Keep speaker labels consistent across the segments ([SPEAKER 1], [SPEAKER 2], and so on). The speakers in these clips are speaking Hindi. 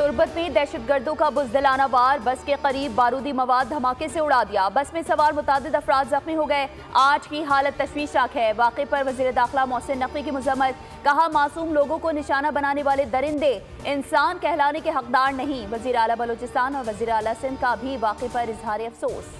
[SPEAKER 1] तुर्बत में दहशतगर्दों का बुज़दिलाना वार, बस के करीब बारूदी मवाद धमाके से उड़ा दिया। बस में सवार मुतादिद अफराद जख्मी हो गए। 8 की हालत तशवीशनाक है। वाक़े पर वज़ीर दाखिला मोहसिन नकवी की मज़म्मत, कहा मासूम लोगों को निशाना बनाने वाले दरिंदे इंसान कहलाने के हकदार नहीं। वज़ीर आला बलोचिस्तान और वज़ीर आला सिंध का भी वाक़े पर इजहार अफसोस।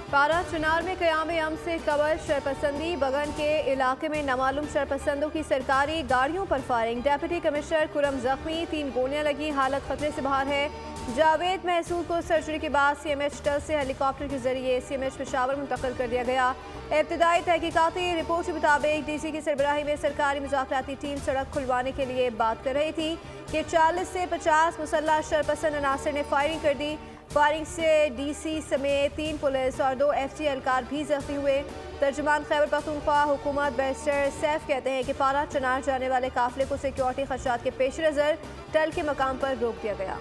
[SPEAKER 2] पारा चुनार में क़याम-ए-अम से कवर शरपसंदी, बगन के इलाके में नामालूम शरपसंदों की सरकारी गाड़ियों पर फायरिंग। डेप्यूटी कमिश्नर खुरम जख्मी, 3 गोलियां लगी, हालत खतरे से बाहर है। जावेद महसूद को सर्जरी के बाद CMH टल से हेलीकॉप्टर के जरिए CMH पेशावर मुंतकिल कर दिया गया। इब्तिदाई तहकीकाती रिपोर्ट के मुताबिक DC की सरबराही में सरकारी मुज़ाकराती टीम सड़क खुलवाने के लिए बात कर रही थी कि 40 से 50 मुसल्लह शरपसंद अनासर ने फायरिंग कर दी। फायरिंग से DC समेत 3 पुलिस और 2 FT एहलकार भी जख्मी हुए। तर्जुमान खैबर पख्तूनख्वा हुकूमत बैरिस्टर सैफ कहते हैं कि पारा चुनार जाने वाले काफिले को सिक्योरिटी खदशात के पेश नज़र टल के मकाम पर रोक दिया गया।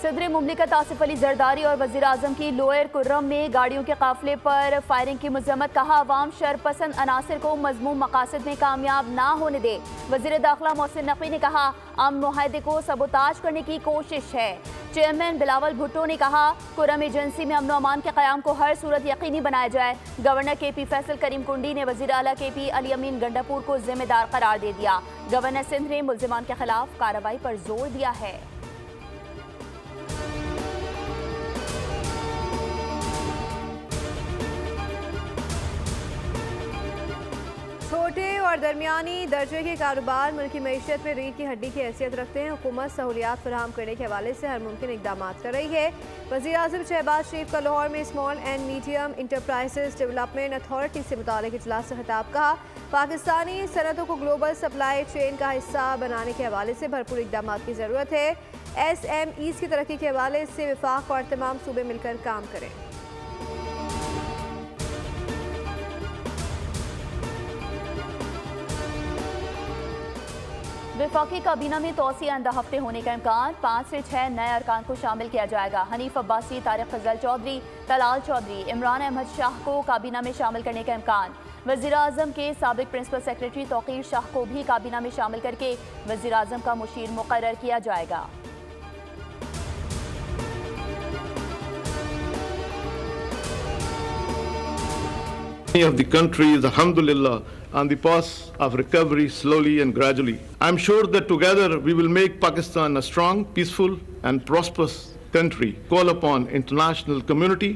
[SPEAKER 1] सदर मुमलिकत आसिफ अली जरदारी और वज़ीर आज़म की लोअर कुर्रम में गाड़ियों के काफिले पर फायरिंग की मज़म्मत, कहा अवाम शरपसंद अनासर को मज़मूम मकासद में कामयाब ना होने दे। वज़ीर दाखिला मोहसिन नकवी ने कहा अमन मुआहदे को सबोताज करने की कोशिश है। चेयरमैन बिलावल भुट्टो ने कहा कुर्रम एजेंसी में अमन व अमान के क़याम को हर सूरत यकीनी बनाया जाए। गवर्नर KP फैसल करीम कुंडी ने वज़ीर आला KP अली अमीन गंडापुर को जिम्मेदार करार दे दिया। गवर्नर सिंध ने मुल्ज़िमान के खिलाफ कार्रवाई पर जोर दिया है।
[SPEAKER 2] छोटे और दरमियानी दर्जे के कारोबार मुल्की मईशत में रीढ़ की हड्डी की हैसियत रखते हैं। हुकूमत सहूलियात फराहम करने के हवाले से हर मुमकिन इकदाम कर रही है। वज़ीर आज़म शहबाज शरीफ का लाहौर में small and medium enterprises development authority से मुतालिक इजलास से खिताब, कहा पाकिस्तानी सनतों को ग्लोबल सप्लाई चेन का हिस्सा बनाने के हवाले से भरपूर इकदाम की ज़रूरत है। SMEs की तरक्की के हवाले से वफाक और तमाम सूबे मिलकर काम करें।
[SPEAKER 1] वफाकी काबीना में तौसिया आइंदा हफ्ते होने का इम्कान, 5 से 6 नए अरकान को शामिल किया जाएगा। हनीफ अब्बासी, तारिक फजल चौधरी, तलाल चौधरी, इमरान अहमद शाह को काबीना में शामिल करने का इम्कान। वज़ीर आज़म के साबिक प्रिंसिपल सेक्रेटरी तौकीर शाह को भी काबीना में शामिल करके वज़ीर आज़म का मुशीर मुकर्रर किया जाएगा।
[SPEAKER 3] Of the country is alhamdulillah on the path of recovery slowly and gradually. I'm sure that together we will make Pakistan a strong, peaceful and prosperous country. Call upon international community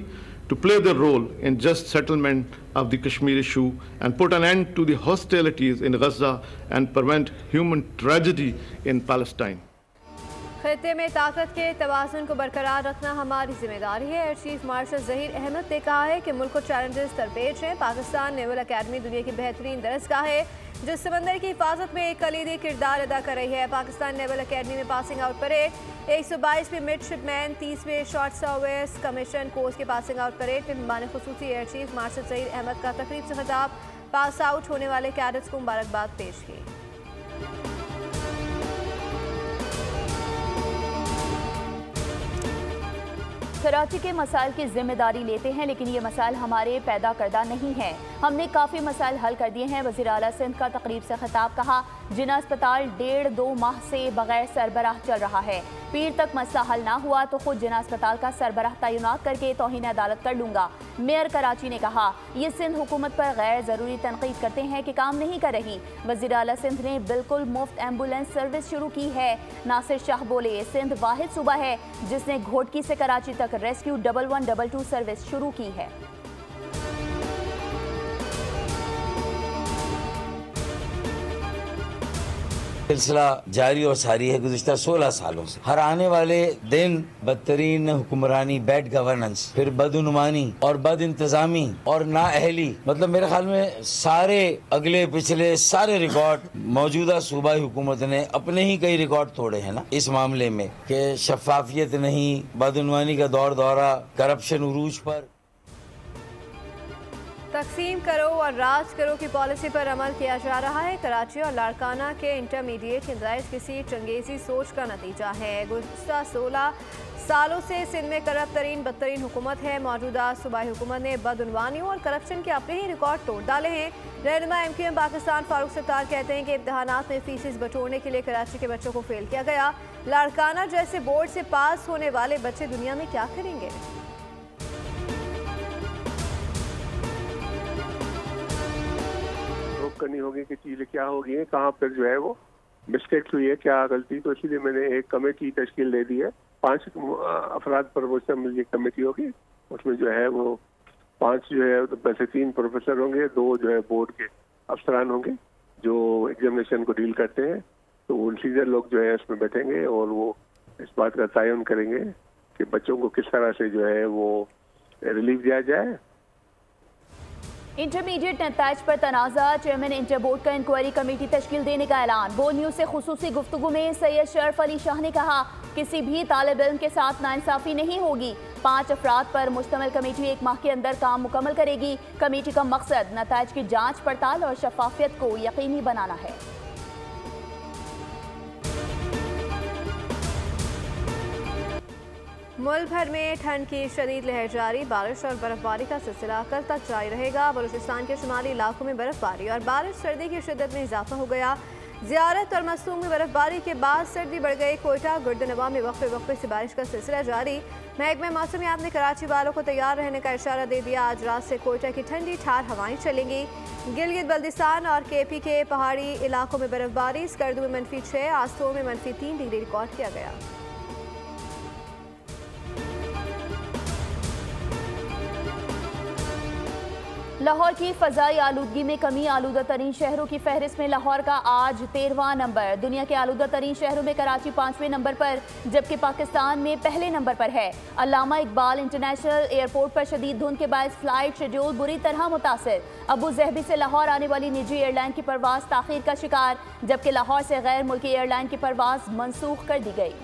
[SPEAKER 3] to play their role in just settlement of the Kashmir issue and put an end to the hostilities in Gaza and prevent human tragedy in Palestine.
[SPEAKER 2] खित्ते में ताकत के तवाज़ुन को बरकरार रखना हमारी जिम्मेदारी है। Air chief marshal Zaheer Ahmed ने कहा है कि मुल्क को चैलेंजेस दरपेश हैं। पाकिस्तान नेवल अकेडमी दुनिया की बेहतरीन दरसगाह है जो समंदर की हिफाजत में एक कलीदी किरदार अदा कर रही है। पाकिस्तान नेवल अकेडमी में पासिंग आउट परेड 122वें मिडशिपमैन 30वें शॉर्ट सर्विस कमीशन कोर्स के पासिंग आउट परेड में मेहमान खुसूसी air chief marshal Zaheer Ahmed का तकरीब से खिताब, पास आउट होने वाले कैडेट्स को मुबारकबाद पेश की।
[SPEAKER 1] कराची के मसाइल की जिम्मेदारी लेते हैं, लेकिन ये मसाइल हमारे पैदा करदा नहीं हैं। हमने काफ़ी मसाइल हल कर दिए हैं। वज़ीर आला सिंध का तकरीब से खिताब, कहा जिना अस्पताल 1.5-2 माह से बगैर सरबराह चल रहा है। पीर तक मसला हल ना हुआ तो खुद जिना अस्पताल का सरबराह तैनात करके तौहीन अदालत कर लूँगा। मेयर कराची ने कहा ये सिंध हुकूमत पर गैर ज़रूरी तनकीद करते हैं कि काम नहीं कर रही। वज़ीर आला सिंध ने बिल्कुल मुफ्त एम्बुलेंस सर्विस शुरू की है। नासिर शाह बोले सिंध वाहिद सूबा है जिसने घोटकी से कराची तक रेस्क्यू 1122 सर्विस शुरू की है।
[SPEAKER 4] सिलसिला जारी और सारी है गुज़िश्ता 16 सालों से। हर आने वाले दिन बदतरीन हुक्मरानी, बैड गवर्नेंस, फिर बदनुमानी और बद इंतजामी और नाअहली, मतलब मेरे ख्याल में सारे अगले पिछले सारे रिकॉर्ड मौजूदा सूबाई हुकूमत ने अपने ही कई रिकॉर्ड तोड़े हैं ना इस मामले में कि शफाफियत नहीं, बदनुमानी का दौर दौरा, करप्शन उरूज पर।
[SPEAKER 2] तकसीम करो और राज करो की पॉलिसी पर अमल किया जा रहा है। कराची और लाड़काना के इंटरमीडिएट के नतैज किसी चंगेजी सोच का नतीजा है। गुज़श्ता 16 सालों से सिंध में करप्ट तरीन बदतरीन हुकूमत है। मौजूदा सूबाई हुकूमत ने बदउनवानियों और करप्शन के अपने ही रिकॉर्ड तोड़ डाले हैं। रहनुमा MQM पाकिस्तान फारूक सत्तार कहते हैं कि इम्तहानात में फीसिस बटोरने के लिए कराची के बच्चों को फेल किया गया। लाड़काना जैसे बोर्ड से पास होने वाले बच्चे दुनिया में क्या करेंगे।
[SPEAKER 5] करनी होगी कि चीजें क्या होगी, कहाँ पर जो है वो मिस्टेक्स हुई है, क्या गलती, तो इसीलिए मैंने एक कमेटी तश्कील दे दी है। 5 अफराद पर मुश्तमिल ये कमेटी होगी। उसमें जो है वो 5 जो है तो वैसे 3 प्रोफेसर होंगे, 2 जो है बोर्ड के अफसरान होंगे जो एग्जामिनेशन को डील करते हैं। तो वो सीनियर लोग जो है उसमें बैठेंगे और वो इस बात का तयन करेंगे कि बच्चों को किस तरह से जो है वो रिलीफ दिया जाए।
[SPEAKER 1] इंटरमीडिएट नताइज पर तनाज़ा, चेयरमैन इंटर बोर्ड का इंक्वायरी कमेटी तश्कील देने का ऐलान। बोर्ड न्यूज़ से खुसूसी गुफ्तगू में सैयद शरफ अली शाह ने कहा, किसी भी तालिब इल्म के साथ नाइंसाफ़ी नहीं होगी। 5 अफराद पर मुश्तमिल कमेटी 1 माह के अंदर काम मुकम्मल करेगी। कमेटी का मकसद नताइज की जाँच पड़ताल और शफाफियत को यकीनी बनाना है।
[SPEAKER 2] मुल्क भर में ठंड की शदीद लहर जारी। बारिश और बर्फबारी का सिलसिला कल तक जारी रहेगा। बलूचिस्तान के शुमाली इलाकों में बर्फबारी और बारिश सर्दी की शिद्दत में इजाफा हो गया। ज़ियारत और मसूम में बर्फबारी के बाद सर्दी बढ़ गई। कोयटा गुर्दनवा में वक्फे वक्फे से बारिश का सिलसिला जारी। महकमे मौसमियात ने कराची वालों को तैयार रहने का इशारा दे दिया। आज रात से कोयटा की ठंडी ठार हवाएं चलेंगी। गिलगित बल्दिस्तान और KP के पहाड़ी इलाकों में बर्फबारी। स्कर्दू में -6, आस्तोर में -3 डिग्री रिकॉर्ड किया गया।
[SPEAKER 1] लाहौर की फ़ज़ाई आलूदगी में कमी, आलूदा तरीन शहरों की फहरिस्त में लाहौर का आज 13वां नंबर। दुनिया के आलूदा तरीन शहरों में कराची 5वें नंबर पर, जबकि पाकिस्तान में पहले नंबर पर है। अल्लामा इकबाल इंटरनेशनल एयरपोर्ट पर शदीद धुंध के बायस फ्लाइट शेड्यूल बुरी तरह मुतासिर। अबू ज़हबी से लाहौर आने वाली निजी एयरलाइन की परवाज़ ताख़ीर का शिकार, जबकि लाहौर से गैर मुल्की एयरलाइन की परवाज़ मनसूख कर दी गई।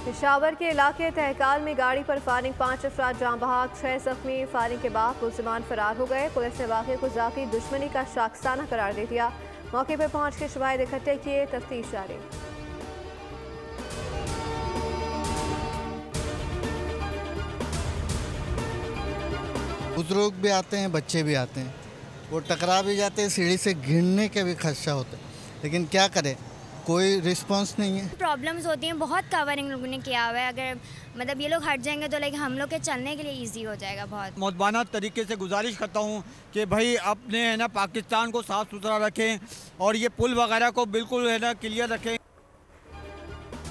[SPEAKER 2] पेशावर के इलाके तहकाल में गाड़ी पर फायरिंग, 5 अफराद जाँ बहक, 6 जख्मी। फायरिंग के बाद मुलजिमान फरार हो गए। पुलिस ने वाक़े को ज़ाती दुश्मनी का शाखसाना करार दे दिया। मौके पर पहुंच के शवाहिद इकट्ठे किए, तफ्तीश जारी।
[SPEAKER 6] बुजुर्ग भी आते हैं, बच्चे भी आते हैं, वो टकरा भी जाते हैं, सीढ़ी से गिरने के भी खदशा होता है, लेकिन क्या करें, कोई रिस्पांस नहीं है।
[SPEAKER 7] प्रॉब्लम्स होती हैं, बहुत कवरिंग लोगों ने किया हुआ है। अगर मतलब ये लोग हट जाएंगे तो लाइक हम लोग के चलने के लिए इजी हो जाएगा बहुत।
[SPEAKER 8] मौदबाना तरीके से गुजारिश करता हूँ कि भाई अपने है ना पाकिस्तान को साफ़ सुथरा रखें और ये पुल वगैरह को बिल्कुल है ना क्लियर रखें।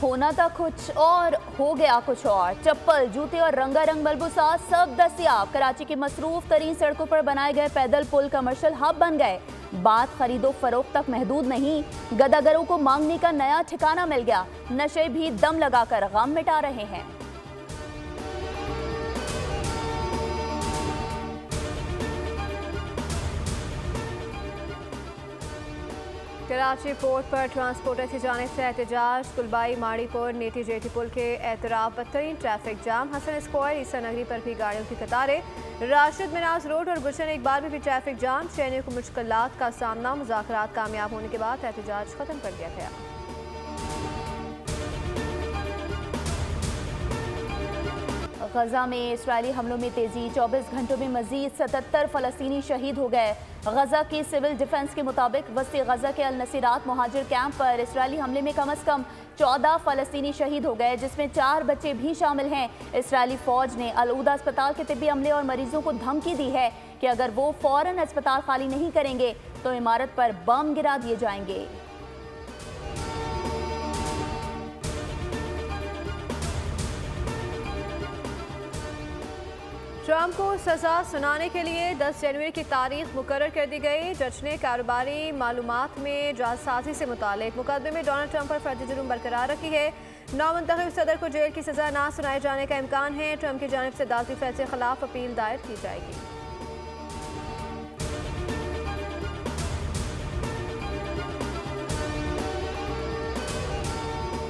[SPEAKER 1] होना था कुछ और, हो गया कुछ और। चप्पल, जूते और रंगारंग मलबूसात सब दस्तयाब। कराची की मसरूफ तरीन सड़कों पर बनाए गए पैदल पुल कमर्शियल हब बन गए। बात खरीदो फरोख्त तक महदूद नहीं, गदागरों को मांगने का नया ठिकाना मिल गया। नशे भी दम लगाकर गम मिटा रहे हैं।
[SPEAKER 2] कराची पोर्ट पर ट्रांसपोर्टर की जानिब से एहतजाज। कुलबाई माड़ीपुर नेटी जेटी पुल के एतराफ बदतरीन ट्रैफिक जाम। हसन स्क्वायर ईसा नगरी पर भी गाड़ियों की कतारें। राशिद मिनाज रोड और गुलशन इकबाल में भी ट्रैफिक जाम। शहरियों को मुश्किलात का सामना। मुज़ाकरात कामयाब होने के बाद एहतजाज खत्म कर दिया गया।
[SPEAKER 1] गजा में इस्राएली हमलों में तेजी, 24 घंटों में मजीद 77 फ़लस्तीनी शहीद हो गए। गजा की सिविल डिफेंस के मुताबिक वस्ती गजा के अल नसीरात मुहाजिर कैंप पर इस्राएली हमले में कम अज़ कम 14 फ़लस्तीनी शहीद हो गए, जिसमें 4 बच्चे भी शामिल हैं। इस्राएली फ़ौज ने अल ऊदा अस्पताल के तिब्बी अमले और मरीजों को धमकी दी है कि अगर वो फ़ौरन अस्पताल खाली नहीं करेंगे तो इमारत पर बम गिरा दिए जाएंगे।
[SPEAKER 2] ट्रंप को सज़ा सुनाने के लिए 10 जनवरी की तारीख मुकर्रर कर दी गई। जज ने कारोबारी मालूमात में जालसाजी से मुतालिक मुकदमे में डोनाल्ड ट्रंप पर फर्जी जुर्म बरकरार रखी है। नामुंतखब सदर को जेल की सज़ा ना सुनाए जाने का इम्कान है। ट्रंप की जानिब से अदालती फैसले के खिलाफ अपील दायर की जाएगी।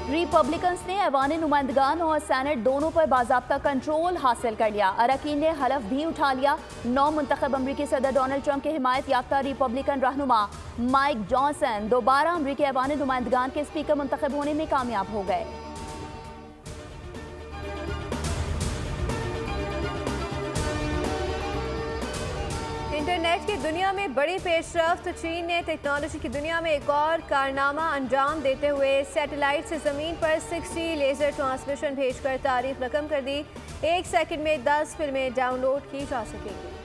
[SPEAKER 1] रिपब्लिकन्स ने ऐवान नुमाइंदगान और सेनेट दोनों पर बाज़ाब्ता कंट्रोल हासिल कर लिया। अरकान ने हलफ भी उठा लिया। नौ मुंतखब अमरीकी सदर डोनाल्ड ट्रंप के हिमायत याफ्ता रिपब्लिकन रहनुमा माइक जॉनसन दोबारा अमरीकी ऐवान नुमाइंदगान के स्पीकर मुंतखब होने में कामयाब हो गए।
[SPEAKER 2] इंटरनेट की दुनिया में बड़ी पेशरफ्त। चीन ने टेक्नोलॉजी की दुनिया में एक और कारनामा अंजाम देते हुए सैटेलाइट से ज़मीन पर 60 लेज़र ट्रांसमिशन भेजकर तारीख रकम कर दी। 1 सेकंड में 10 फिल्में डाउनलोड की जा सकेंगी।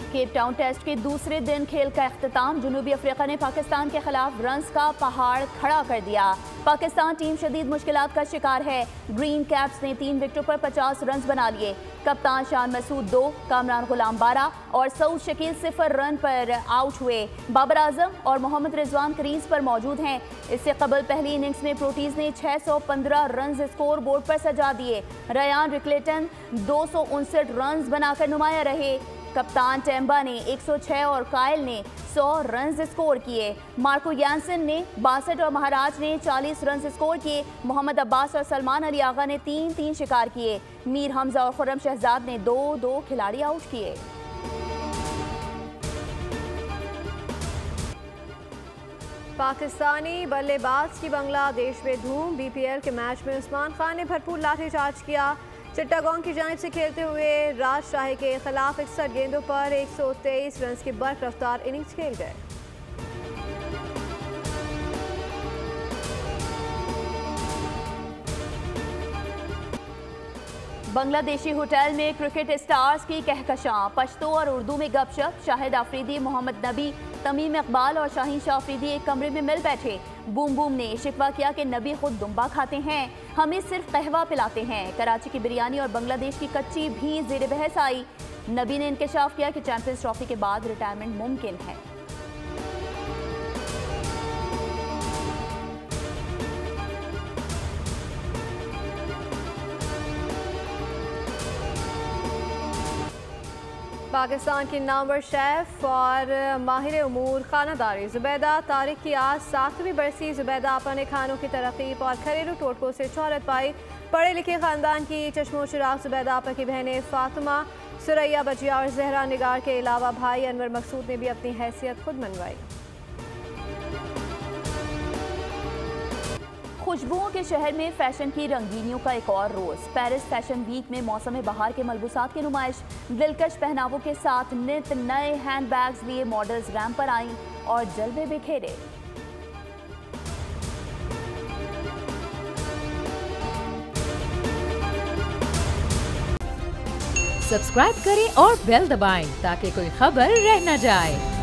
[SPEAKER 1] केप टाउन टेस्ट के दूसरे दिन खेल का इख्तिताम। जनूबी अफ्रीका ने पाकिस्तान के खिलाफ रन्स का पहाड़ खड़ा कर दिया। पाकिस्तान टीम शदीद मुश्किलात का शिकार है। ग्रीन कैप्स ने 3 विकेटों पर 50 रन बना लिए। कप्तान शान मसूद 2, कामरान गुलाम 12 और सऊद शकील 0 रन पर आउट हुए। बाबर आजम और मोहम्मद रिजवान क्रीज पर मौजूद हैं। इससे कबल पहली इनिंग्स में प्रोटीज ने 615 रन स्कोर बोर्ड पर सजा दिए। रयान रिकलेटन 259 रन बनाकर नुमाया रहे। कप्तान टेम्बा ने 106 और कायल ने 100 रन स्कोर किए। मार्को यानसन ने 62 और महाराज ने 40 रन स्कोर किए। मोहम्मद अब्बास और सलमान अली आगा ने 3-3 शिकार किए। मीर हमजा और खुर्रम शहजाद ने 2-2 खिलाड़ी आउट किए।
[SPEAKER 2] पाकिस्तानी बल्लेबाज की बांग्लादेश में धूम। बीपीएल के मैच में उस्मान खान ने भरपूर लाठीचार्ज किया। चिट्टागोंग की जानिब से खेलते हुए राजशाही के खिलाफ 61 गेंदों पर 123 रन की बर्क रफ्तार इनिंग्स खेल गए।
[SPEAKER 1] बांग्लादेशी होटल में क्रिकेट स्टार्स की कहकशां। पश्तो और उर्दू में गपशप। शाहिद आफरीदी, मोहम्मद नबी, तमीम इकबाल और शाहीन शाह आफरीदी एक कमरे में मिल बैठे। बूम बूम ने शिकवा किया कि नबी खुद दुम्बा खाते हैं, हमें सिर्फ कहवा पिलाते हैं। कराची की बिरयानी और बांग्लादेश की कच्ची भी ज़ेर बहस आई। नबी ने इंकशाफ किया कि चैंपियंस ट्रॉफी के बाद रिटायरमेंट मुमकिन है।
[SPEAKER 2] पाकिस्तान की नामवर शेफ और माहिर उमूर खानादारी ज़ुबैदा तारिक की आज 7वीं बरसी। ज़ुबैदा आपा ने खानों की तरकीब और घरेलू टोटकों से शोहरत पाई। पढ़े लिखे ख़ानदान की चश्मो चिराग ज़ुबैदा आपा की बहनें फातिमा, सुरैया, बजिया और जहरा निगार के अलावा भाई अनवर मकसूद ने भी अपनी हैसियत खुद मनवाई।
[SPEAKER 1] खुशबुओं के शहर में फैशन की रंगीनियों का एक और रोज। पेरिस फैशन वीक में मौसम बहार के मलबूसात की नुमाइश। दिलकश पहनावों के साथ नित नए हैंड बैग्स लिए मॉडल्स रैंप पर आईं और जलवे बिखेरे।
[SPEAKER 9] सब्सक्राइब करें और बेल दबाएं ताकि कोई खबर रह न जाए।